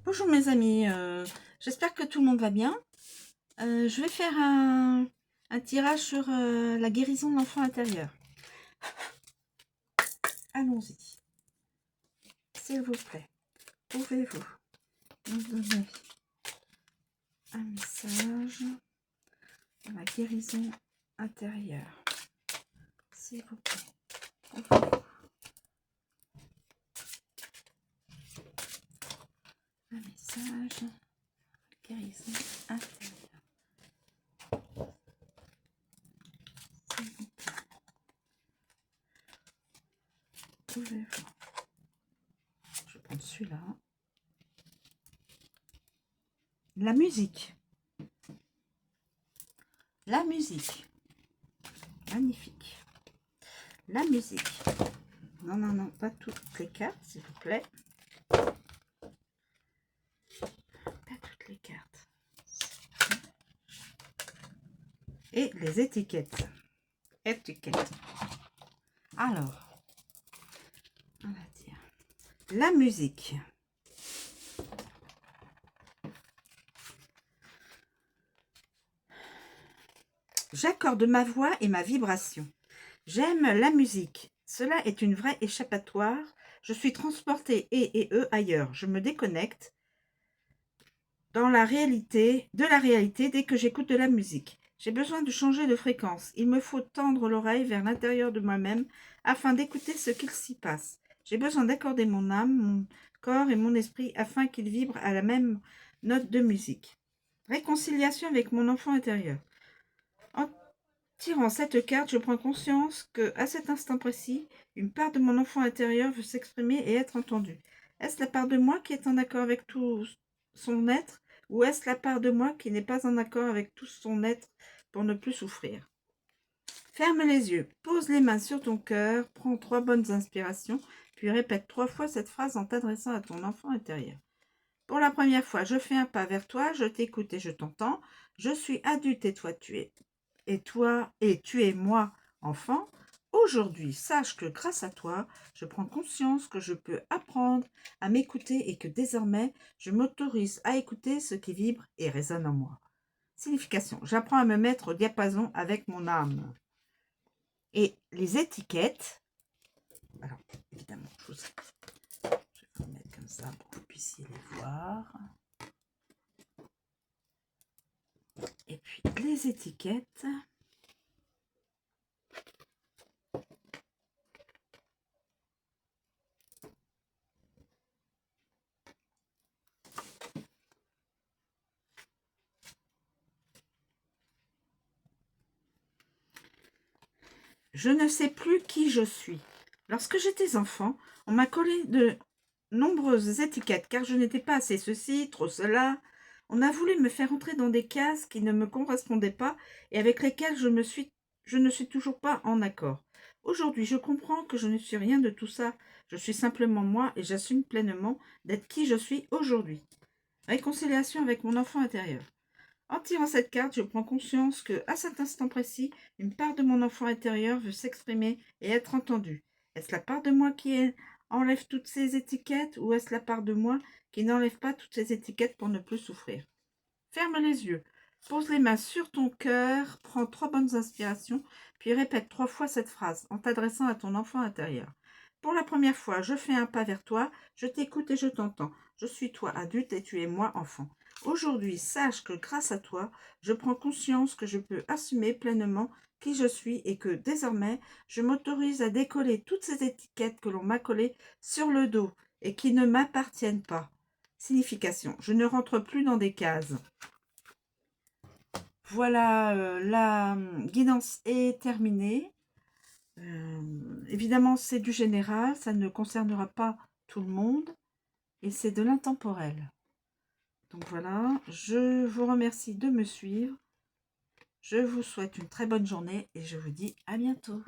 Bonjour mes amis, j'espère que tout le monde va bien. Je vais faire un tirage sur la guérison de l'enfant intérieur. Allons-y. S'il vous plaît, pouvez-vous nous donner un message sur la guérison intérieure? S'il vous plaît, pouvez-vous un message guérison intérieure? S'il vous plaît, pouvez-vous? Je vais prendre celui-là. La musique. La musique. Magnifique. La musique. Non, non, non, pas toutes les cartes, s'il vous plaît. Pas toutes les cartes. Et les étiquettes. Étiquettes. Alors, on va dire la musique. J'accorde ma voix et ma vibration. J'aime la musique. Cela est une vraie échappatoire. Je suis transportée et eux ailleurs. Je me déconnecte de la réalité dès que j'écoute de la musique. J'ai besoin de changer de fréquence. Il me faut tendre l'oreille vers l'intérieur de moi-même afin d'écouter ce qu'il s'y passe. J'ai besoin d'accorder mon âme, mon corps et mon esprit afin qu'ils vibrent à la même note de musique. Réconciliation avec mon enfant intérieur. En tirant cette carte, je prends conscience que, à cet instant précis, une part de mon enfant intérieur veut s'exprimer et être entendue. Est-ce la part de moi qui est en accord avec tout son être, ou est-ce la part de moi qui n'est pas en accord avec tout son être pour ne plus souffrir? Ferme les yeux, pose les mains sur ton cœur, prends 3 bonnes inspirations, puis répète 3 fois cette phrase en t'adressant à ton enfant intérieur. Pour la première fois, je fais un pas vers toi, je t'écoute et je t'entends. Je suis adulte et toi tu es moi, enfant. Aujourd'hui, sache que grâce à toi, je prends conscience que je peux apprendre à m'écouter et que désormais, je m'autorise à écouter ce qui vibre et résonne en moi. Signification, j'apprends à me mettre au diapason avec mon âme. Et les étiquettes, alors évidemment, je vais vous les mettre comme ça pour que vous puissiez les voir. Et puis les étiquettes. Je ne sais plus qui je suis. Lorsque j'étais enfant, on m'a collé de nombreuses étiquettes car je n'étais pas assez ceci, trop cela. On a voulu me faire entrer dans des cases qui ne me correspondaient pas et avec lesquelles je ne suis toujours pas en accord. Aujourd'hui, je comprends que je ne suis rien de tout ça. Je suis simplement moi et j'assume pleinement d'être qui je suis aujourd'hui. Réconciliation avec mon enfant intérieur. En tirant cette carte, je prends conscience que, à cet instant précis, une part de mon enfant intérieur veut s'exprimer et être entendue. Est-ce la part de moi qui enlève toutes ces étiquettes ou est-ce la part de moi qui n'enlève pas toutes ces étiquettes pour ne plus souffrir? Ferme les yeux, pose les mains sur ton cœur, prends 3 bonnes inspirations, puis répète 3 fois cette phrase en t'adressant à ton enfant intérieur. Pour la première fois, je fais un pas vers toi, je t'écoute et je t'entends. Je suis toi adulte et tu es moi enfant. Aujourd'hui, sache que grâce à toi, je prends conscience que je peux assumer pleinement qui je suis et que désormais, je m'autorise à décoller toutes ces étiquettes que l'on m'a collées sur le dos et qui ne m'appartiennent pas. Signification, je ne rentre plus dans des cases. Voilà, la guidance est terminée. Évidemment, c'est du général, ça ne concernera pas tout le monde et c'est de l'intemporel. Donc voilà, je vous remercie de me suivre. Je vous souhaite une très bonne journée et je vous dis à bientôt.